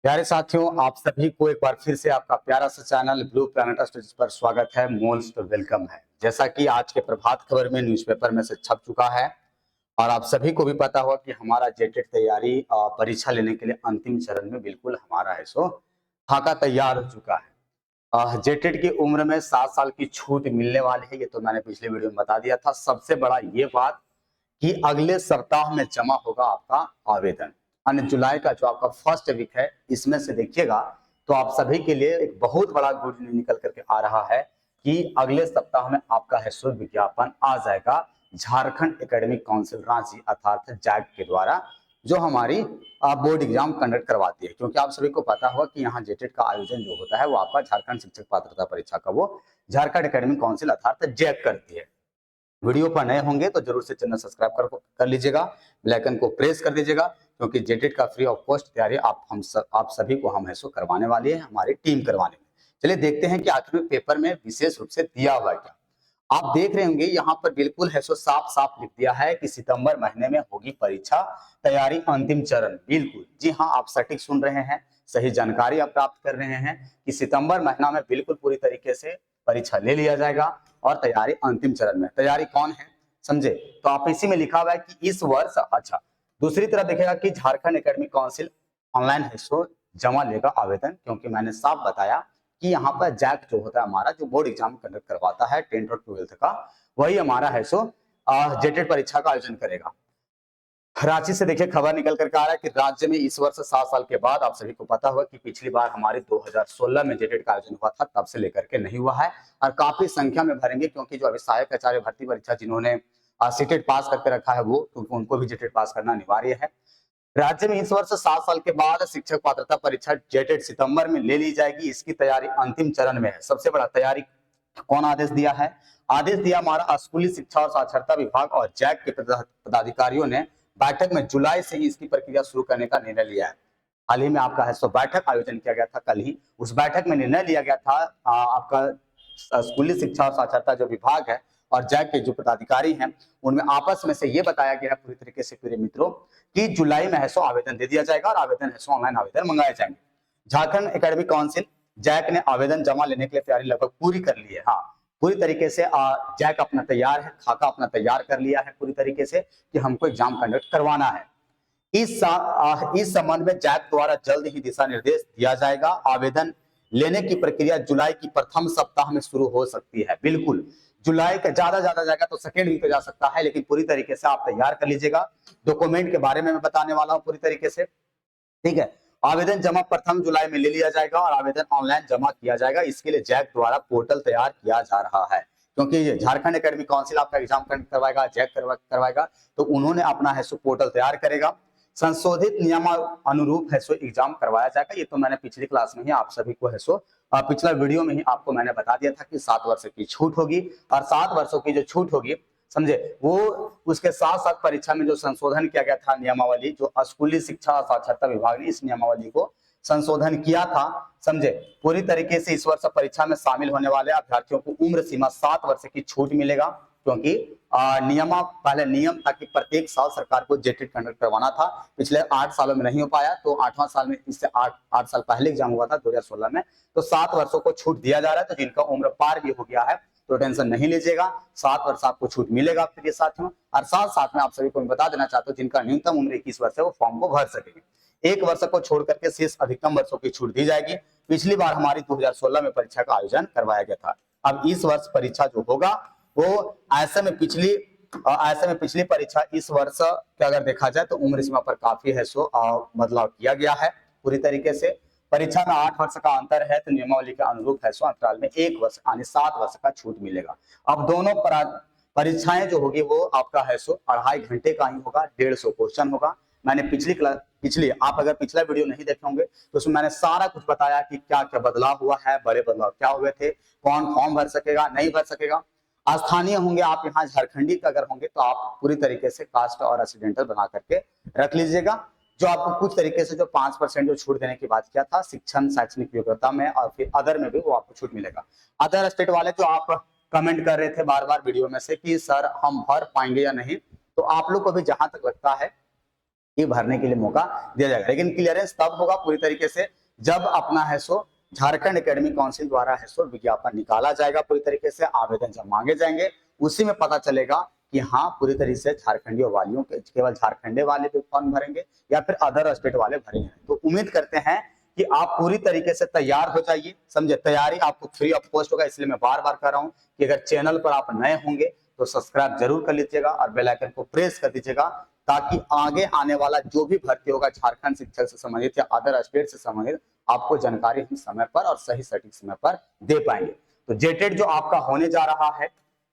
प्यारे साथियों, आप सभी को एक बार फिर से आपका प्यारा सा चैनल ब्लू प्लैनेट स्टडीज पर स्वागत है। मोस्ट वेलकम है। जैसा कि आज के प्रभात खबर में न्यूज़पेपर में से छप चुका है और आप सभी को भी पता होगा कि हमारा जेटेट तैयारी परीक्षा लेने के लिए अंतिम चरण में बिल्कुल हमारा है सो खाका तैयार हो चुका है। जेटेट की उम्र में 7 साल की छूट मिलने वाली है, ये तो मैंने पिछले वीडियो में बता दिया था। सबसे बड़ा ये बात कि अगले सप्ताह में जमा होगा आपका आवेदन। अन्य जुलाई का जो आपका फर्स्ट वीक है, इसमें से देखिएगा तो आप सभी के लिए एक बहुत बड़ा गुड न्यूज निकल करके आ रहा है कि अगले सप्ताह में आपका है सो विज्ञापन आ जाएगा झारखंड एकेडमिक काउंसिल रांची अर्थात जैक के द्वारा, जो हमारी बोर्ड एग्जाम कंडक्ट करवाती है। क्योंकि आप सभी को पता होगा कि यहाँ जेटेट का आयोजन जो होता है वो आपका झारखंड शिक्षक पात्रता परीक्षा का वो झारखंड एकेडमिक काउंसिल अर्थात जैक करती है। वीडियो पर नए होंगे तो जरूर से चैनल सब्सक्राइब कर लीजिएगा, बेल आइकन को प्रेस कर दीजिएगा, क्योंकि जेटेट का फ्री ऑफ कॉस्ट तैयारी आप सभी को हम ऐसो करवाने वाली है, हमारी टीम करवाने में। चलिए देखते हैं कि आखिर में पेपर में विशेष रूप से दिया हुआ है क्या। आप देख रहे होंगे यहाँ पर बिल्कुल है सो साफ साफ लिख दिया है कि सितंबर महीने में होगी परीक्षा तैयारी अंतिम चरण। बिल्कुल जी हाँ, आप सटीक सुन रहे हैं, सही जानकारी आप प्राप्त कर रहे हैं कि सितंबर महीना में बिल्कुल पूरी तरीके से परीक्षा ले लिया जाएगा और तैयारी अंतिम चरण में। तैयारी कौन है समझे, तो आप इसी में लिखा हुआ है कि इस वर्ष। अच्छा, दूसरी तरफ देखेगा कि झारखंड एकेडमिक काउंसिल ऑनलाइन है सो जमा लेगा आवेदन, क्योंकि मैंने साफ बताया कि यहाँ पर जैक जो होता है हमारा, जो बोर्ड एग्जाम कंडक्ट करवाता है 10th और 12th का, वही हमारा है सो जेटेट परीक्षा का आयोजन करेगा। रांची से देखिए खबर निकल कर आ रहा है कि राज्य में इस वर्ष 7 साल के बाद, आप सभी को पता होगा कि पिछली बार हमारे 2016 में जेटेट का आयोजन हुआ था, तब से लेकर के नहीं हुआ है और काफी संख्या में भरेंगे, क्योंकि जो अभी सहायक आचार्य भर्ती परीक्षा जिन्होंने सीटेट पास करके रखा है वो, क्योंकि उनको भी जेटेट पास करना अनिवार्य है। राज्य में इस वर्ष 7 साल के बाद शिक्षक पात्रता परीक्षा जेटेट सितंबर में ले ली जाएगी। इसकी तैयारी अंतिम चरण में है। सबसे बड़ा तैयारी कौन आदेश दिया है? आदेश दिया हमारा स्कूली शिक्षा और साक्षरता विभाग और जैक के पदाधिकारियों ने बैठक में जुलाई से ही इसकी प्रक्रिया शुरू करने का निर्णय लिया है। हाल ही में आपका है सो बैठक आयोजन किया गया था कल ही। उस बैठक में निर्णय लिया गया था आपका स्कूली शिक्षा और साक्षरता जो विभाग है और जैक के जो पदाधिकारी हैं, उनमें आपस में से ये बताया गया है पूरी तरीके से प्रिय मित्रों कि जुलाई में है सो आवेदन दे दिया जाएगा और आवेदन है सो ऑनलाइन आवेदन मंगाए जाएंगे। झारखंड एकेडमिक काउंसिल जैक ने आवेदन जमा लेने के लिए तैयारी लगभग पूरी कर ली है। हाँ, पूरी तरीके से जैक अपना तैयार है, खाका अपना तैयार कर लिया है पूरी तरीके से कि हमको एग्जाम कंडक्ट करवाना है। इस संबंध में जैक द्वारा जल्द ही दिशा निर्देश दिया जाएगा। आवेदन लेने की प्रक्रिया जुलाई की प्रथम सप्ताह में शुरू हो सकती है। बिल्कुल, जुलाई का ज्यादा जाएगा तो सेकेंड वीक पे जा सकता है, लेकिन पूरी तरीके से आप तैयार कर लीजिएगा। डॉक्यूमेंट के बारे में मैं बताने वाला हूं पूरी तरीके से, ठीक है। आवेदन जमा प्रथम जुलाई में ले लिया जाएगा और आवेदन ऑनलाइन जमा किया जाएगा। इसके लिए जैक द्वारा पोर्टल तैयार किया जा रहा है, क्योंकि ये झारखंड एकेडमिक काउंसिल आपका एग्जाम करवाएगा, जैक करवाएगा, तो उन्होंने अपना है सो पोर्टल तैयार करेगा। संशोधित नियम अनुरूप है सो एग्जाम करवाया जाएगा। ये तो मैंने पिछली क्लास में ही आप सभी को है सो पिछला वीडियो में ही आपको मैंने बता दिया था कि 7 वर्ष की छूट होगी और 7 वर्षों की जो छूट होगी समझे, वो उसके साथ साथ परीक्षा में जो संशोधन किया गया था नियमावली, जो स्कूली शिक्षा और साक्षरता विभाग ने इस नियमावली को संशोधन किया था समझे। पूरी तरीके से इस वर्ष परीक्षा में शामिल होने वाले अभ्यर्थियों को उम्र सीमा 7 वर्ष की छूट मिलेगा, क्योंकि पहले नियम था कि प्रत्येक साल सरकार को जेटेट कंडक्ट करवाना था। पिछले 8 सालों में नहीं हो पाया, तो 8वां साल में, इससे 8 साल पहले एग्जाम हुआ था 2016 में, तो 7 वर्षों को छूट दिया जा रहा है। तो जिनका उम्र पार भी हो गया है तो टेंशन नहीं लीजिएगा, 7 वर्ष आपको छूट मिलेगा प्रिय साथियों। और साथ साथ में आप सभी को मैं बता देना चाहता हूँ, जिनका न्यूनतम उम्र 21 वर्ष है वो फॉर्म को भर सकेंगे। 1 वर्ष को छोड़ करके शेष अधिकतम वर्षों की छूट दी जाएगी। पिछली बार हमारी 2016 में परीक्षा का आयोजन करवाया गया था। अब इस वर्ष परीक्षा जो होगा वो ऐसे में पिछली परीक्षा इस वर्ष का अगर देखा जाए तो उम्र सीमा पर काफी है सो बदलाव किया गया है पूरी तरीके से। परीक्षा में 8 वर्ष का अंतर है, तो नियमावली के अनुरूप है सो अंतराल में 1 वर्ष यानी 7 वर्ष का छूट मिलेगा। अब दोनों परीक्षाएं जो होगी वो आपका है सो 2.5 घंटे का ही होगा, 150 क्वेश्चन होगा। मैंने पिछली आप अगर पिछला वीडियो नहीं देखे होंगे तो उसमें मैंने सारा कुछ बताया कि क्या क्या बदलाव हुआ है, बड़े बदलाव क्या हुए थे, कौन फॉर्म भर सकेगा नहीं भर सकेगा। स्थानीय होंगे आप, यहाँ झारखंडी का अगर होंगे तो आप पूरी तरीके से कास्ट और रेसिडेंटल बना करके रख लीजिएगा। जो आपको कुछ तरीके से जो 5% जो छूट देने की बात किया था शिक्षण शैक्षणिक योग्यता में और फिर अदर में भी वो आपको छूट मिलेगा। अदर स्टेट वाले जो आप कमेंट कर रहे थे बार बार वीडियो में से कि सर हम भर पाएंगे या नहीं, तो आप लोग को भी जहां तक लगता है ये भरने के लिए मौका दिया जाएगा। लेकिन क्लियरेंस तब होगा पूरी तरीके से जब अपना है सो झारखंड एकेडमिक काउंसिल द्वारा है सो विज्ञापन निकाला जाएगा, पूरी तरीके से आवेदन जब मांगे जाएंगे उसी में पता चलेगा कि हाँ पूरी तरीके से झारखंडी वालियों के केवल झारखंडे वाले भी फॉर्म भरेंगे या फिर अदर स्टेट वाले भरेंगे। तो उम्मीद करते हैं कि आप पूरी तरीके से तैयार हो जाइए, समझे। तैयारी आपको फ्री ऑफ कॉस्ट होगा, इसलिए मैं बार बार कह रहा हूं कि अगर चैनल पर आप नए होंगे तो सब्सक्राइब जरूर कर लीजिएगा और बेल आइकन को प्रेस कर दीजिएगा, ताकि आगे आने वाला जो भी भर्ती होगा झारखंड शिक्षक से संबंधित या अदर स्टेट से संबंधित आपको जानकारी हम समय पर और सही सटीक समय पर दे पाएंगे। तो जेटेट जो आपका होने जा रहा है,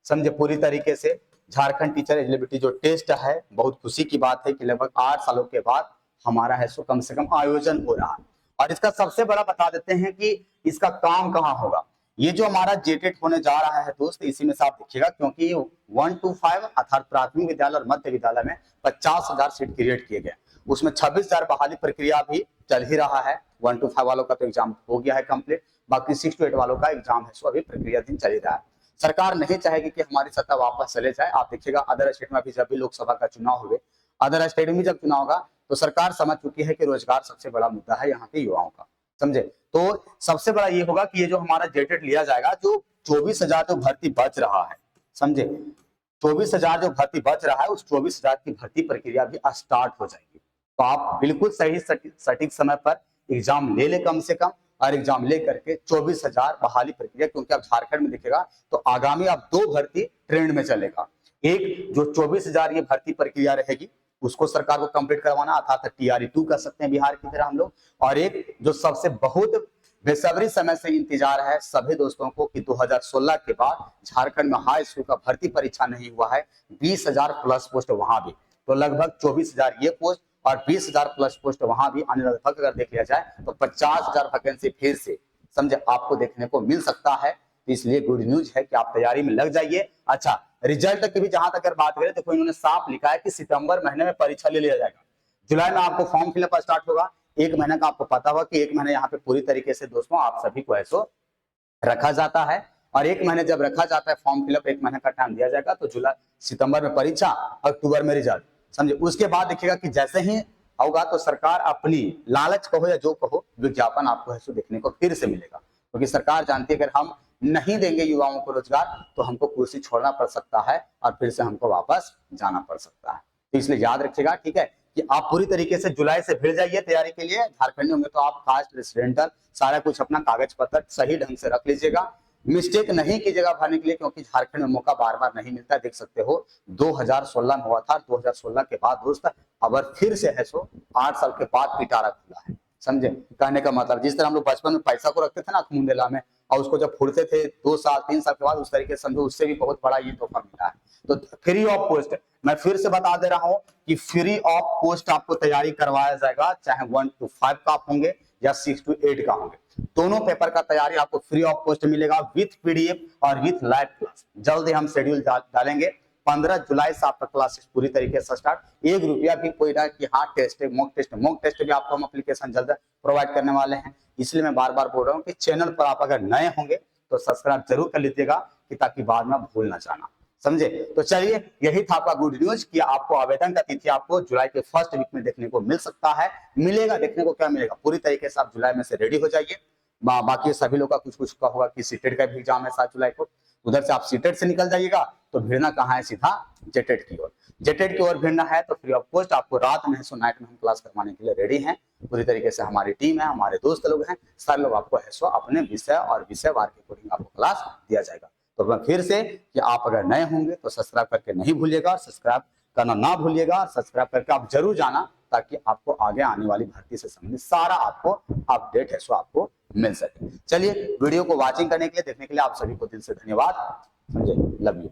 समझे, पूरी तरीके से झारखंड टीचर एलिजिबिलिटी जो टेस्ट है, बहुत खुशी की बात है कि लगभग 8 सालों के बाद हमारा है सो कम से कम आयोजन हो रहा है। और इसका सबसे बड़ा बता देते हैं कि इसका काम कहाँ होगा। ये जो हमारा जेटेट होने जा रहा है दोस्त, इसी में से आप देखिएगा, क्योंकि 1 to 5 अर्थात प्राथमिक विद्यालय और मध्य विद्यालय में 50,000 सीट क्रिएट किए गए, उसमें 26,000 बहाली प्रक्रिया भी चल ही रहा है। 1 to 5 वालों का तो एग्जाम हो गया है कंप्लीट, बाकी 6 to 8 वालों का एग्जाम है सो अभी प्रक्रिया दिन चल रहा है। सरकार नहीं चाहेगी कि हमारी सत्ता वापस चले जाए। आप देखिएगा अदर स्टेट में भी जब भी लोकसभा का चुनाव हुए, अदर स्टेट में जब चुनाव होगा तो सरकार समझ चुकी है कि रोजगार सबसे बड़ा मुद्दा है यहाँ के युवाओं का, समझे। तो सबसे बड़ा ये होगा कि ये जो हमारा जेटेट लिया जाएगा, जो 24,000 जो भर्ती बच रहा है, समझे, 24,000 जो भर्ती बच रहा है, उस 24,000 की भर्ती प्रक्रिया भी स्टार्ट हो जाएगी। तो आप बिल्कुल सही सटीक समय पर एग्जाम ले ले कम से कम, और एग्जाम ले करके 24,000 बहाली प्रक्रिया, क्योंकि आप झारखंड में देखिएगा तो आगामी आप 2 भर्ती ट्रेंड में चलेगा। एक जो 24,000 ये भर्ती प्रक्रिया रहेगी उसको सरकार को कंप्लीट करवाना, अर्थात TRE-2 कर सकते हैं बिहार की तरह हम लोग। और एक जो सबसे बहुत बेसब्री समय से इंतजार है सभी दोस्तों को कि 2016 के बाद झारखंड में हाई स्कूल का भर्ती परीक्षा नहीं हुआ है, 20,000 प्लस पोस्ट वहां भी, तो लगभग 24,000 ये पोस्ट और 20,000 प्लस पोस्ट वहां भी आने, लगभग अगर देख लिया जाए तो 50,000 वैकेंसी फिर से, समझे, आपको देखने को मिल सकता है। तो इसलिए गुड न्यूज है कि आप तैयारी में लग जाइए। अच्छा, रिजल्ट की भी जहां तक बात करें तो इन्होंने साफ लिखा है कि सितंबर महीने में परीक्षा ले लिया जाएगा, जुलाई में आपको फॉर्म फिलअप स्टार्ट होगा। 1 महीने का आपको पता होगा कि 1 महीने यहाँ पे पूरी तरीके से दोस्तों आप सभी को ऐसो रखा जाता है, और 1 महीने जब रखा जाता है फॉर्म फिलअप, 1 महीने का टाइम दिया जाएगा। तो जुलाई सितंबर में परीक्षा, अक्टूबर में रिजल्ट, समझे। उसके बाद देखिएगा कि जैसे ही होगा तो सरकार अपनी लालच कहो या जो कहो, विज्ञापन आपको है सो देखने को फिर से मिलेगा, क्योंकि सरकार जानती है अगर हम नहीं देंगे युवाओं को रोजगार तो हमको कुर्सी छोड़ना पड़ सकता है और फिर से हमको वापस जाना पड़ सकता है। तो इसलिए याद रखिएगा, ठीक है, कि आप पूरी तरीके से जुलाई से भिड़ जाइए तैयारी के लिए। झारखंडी होंगे तो आप कास्ट, रेसिडेंटल सारा कुछ अपना कागज पत्र सही ढंग से रख लीजिएगा, मिस्टेक नहीं कीजिएगा भरने के लिए, क्योंकि झारखंड में मौका बार बार नहीं मिलता। देख सकते हो 2016 में हुआ था, 2016 के बाद दोस्त अब फिर से है सो 8 साल के बाद पिटारा खुला है, समझे। कहने का मतलब जिस तरह हम लोग बचपन में पैसा को रखते थे ना मुंडेला में, और उसको जब फुड़ते थे 2 साल 3 साल के बाद, उस तरीके से समझो उससे भी बहुत बड़ा ये तोहफा मिला है। तो फ्री ऑफ कॉस्ट, मैं फिर से बता दे रहा हूं कि फ्री ऑफ कॉस्ट आपको तैयारी करवाया जाएगा, चाहे 1 to 5 का आप होंगे या 6 to 8 का होंगे, दोनों पेपर का तैयारी आपको फ्री ऑफ कॉस्ट मिलेगा, विथ PDF और विथ लाइव क्लास। जल्दी हम शेड्यूल डालेंगे, 15 जुलाई से आपका क्लासेस पूरी तरीके से स्टार्ट। 1 रुपया भी कोई ना कि हाँ टेस्ट है, मॉक टेस्ट भी आपको हम एप्लीकेशन जल्द प्रोवाइड करने वाले हैं। इसलिए मैं बार बार बोल रहा हूँ कि चैनल पर आप अगर नए होंगे तो सब्सक्राइब जरूर कर लीजिएगा, कि ताकि बाद में भूल ना जाना, समझे। तो चलिए, यही था आपका गुड न्यूज कि आपको आवेदन का तिथि आपको जुलाई के फर्स्ट वीक में देखने को मिल सकता है। मिलेगा, देखने को क्या मिलेगा, पूरी तरीके से आप जुलाई में से रेडी हो जाइए। बाकी सभी लोग का कुछ कुछ का होगा कि सीटेट का भी एग्जाम है 7 जुलाई को, उधर से आप सीटेट से निकल जाइएगा। तो भिड़ना कहाँ है, सीधा जेटेट की ओर। जेटेट की ओर भिड़ना है तो फ्री ऑफ कॉस्ट आपको रात में सो नाइट में हम क्लास करवाने के लिए रेडी हैं। पूरी तरीके से हमारी टीम है, हमारे दोस्त लोग हैं, सारे लोग आपको है सो अपने विषय और विषयवार के अकॉर्डिंग आपको क्लास दिया जाएगा। तो मैं फिर से कि आप अगर नए होंगे तो सब्सक्राइब करके नहीं भूलिएगा, सब्सक्राइब करना ना भूलिएगा, सब्सक्राइब करके आप जरूर जाना, ताकि आपको आगे आने वाली भर्ती से संबंधित सारा आपको अपडेट है सो आपको मिल सके। चलिए, वीडियो को वॉचिंग करने के लिए, देखने के लिए आप सभी को दिल से धन्यवाद, समझे, लव यू।